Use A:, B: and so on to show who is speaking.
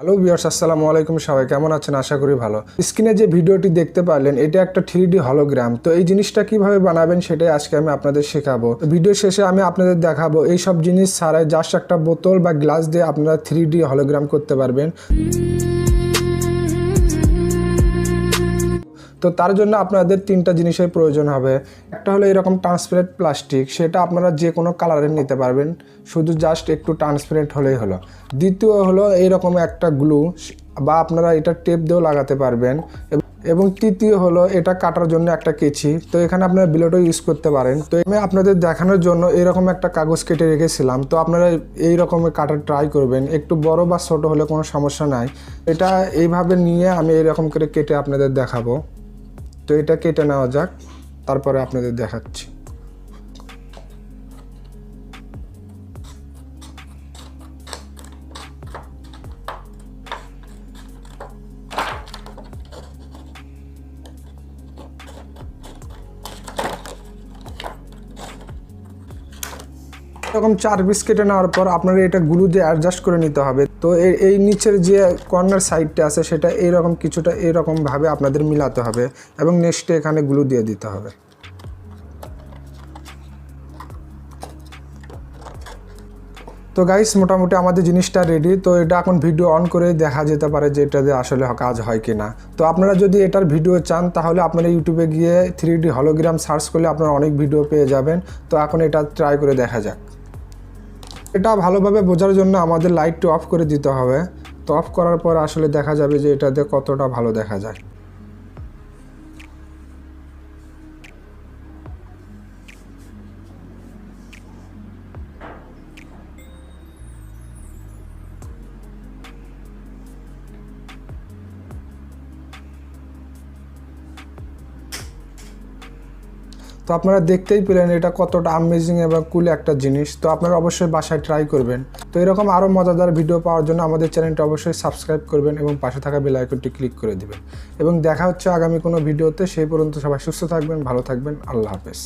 A: Hello viewers, আসসালামু আলাইকুম। সবাই কেমন আছেন? আশা করি ভালো। স্ক্রিনে যে ভিডিওটি দেখতে পারলেন এটা একটা 3D হলোগ্রাম। তো এই জিনিসটা কিভাবে বানাবেন সেটাই আজকে আমি আপনাদের শেখাবো। ভিডিও শেষে আমি আপনাদের দেখাবো এই সব জিনিস ছাড়াই জাস্ট একটা বোতল বা গ্লাস দিয়ে আপনারা 3D হলোগ্রাম করতে পারবেন। তো তার জন্য আপনাদের তিনটা জিনিসের প্রয়োজন হবে। একটা হলো এরকম ট্রান্সপারেন্ট প্লাস্টিক, সেটা আপনারা যে কোনো কালারের নিতে পারবেন, শুধু জাস্ট একটু ট্রান্সপারেন্ট হলেই হলো। দ্বিতীয় হলো এইরকম একটা গ্লু, বা আপনারা এটা টেপ দিয়েও লাগাতে পারবেন। এবং তৃতীয় হলো এটা কাটার জন্য একটা কেচি। তো এখানে আপনারা ব্লেডও ইউজ করতে পারেন। তো আমি আপনাদের দেখানোর জন্য এরকম একটা কাগজ কেটে রেখেছিলাম। তো আপনারা এই রকমের কাটার ট্রাই করবেন, একটু বড় বা ছোট হলে কোনো সমস্যা নাই। এটা এইভাবে নিয়ে আমি এরকম করে কেটে আপনাদের দেখাবো। তো এটা কেটে নেওয়া যাক, তারপরে আপনাদের দেখাচ্ছি। এরকম 4 পিস কেটে নেওয়ার পর আপনারা এটা গ্লু দিয়ে অ্যাডজাস্ট করে নিতে হবে। তো এই নিচের যে কর্নার সাইডটা আছে সেটা এইরকম কিছুটা এরকমভাবে আপনাদের মিলাতে হবে এবং নেক্সটে এখানে গ্লু দিয়ে দিতে হবে। তো গাইস, মোটামুটি আমাদের জিনিসটা রেডি। তো এটা এখন ভিডিও অন করে দেখা যেতে পারে যে এটা দিয়ে আসলে কাজ হয় কি না। তো আপনারা যদি এটার ভিডিও চান তাহলে আপনারা ইউটিউবে গিয়ে 3D হলোগ্রাম সার্চ করলে আপনারা অনেক ভিডিও পেয়ে যাবেন। তো এখন এটা ট্রাই করে দেখা যাক। এটা ভালোভাবে বোঝার জন্য আমাদের লাইটটি অফ করে দিতে হবে। তো অফ করার পর আসলে দেখা যাবে যে এটাতে কতটা ভালো দেখা যায়। তো আপনারা দেখতেই পেলেন এটা কতটা আমেজিং এবং কুল একটা জিনিস। তো আপনারা অবশ্যই বাসায় ট্রাই করবেন। তো এরকম আরও মজাদার ভিডিও পাওয়ার জন্য আমাদের চ্যানেলটা অবশ্যই সাবস্ক্রাইব করবেন এবং পাশে থাকা বেল আইকনটি ক্লিক করে দিবেন। এবং দেখা হচ্ছে আগামী কোনো ভিডিওতে। সেই পর্যন্ত সবাই সুস্থ থাকবেন, ভালো থাকবেন। আল্লাহ হাফেজ।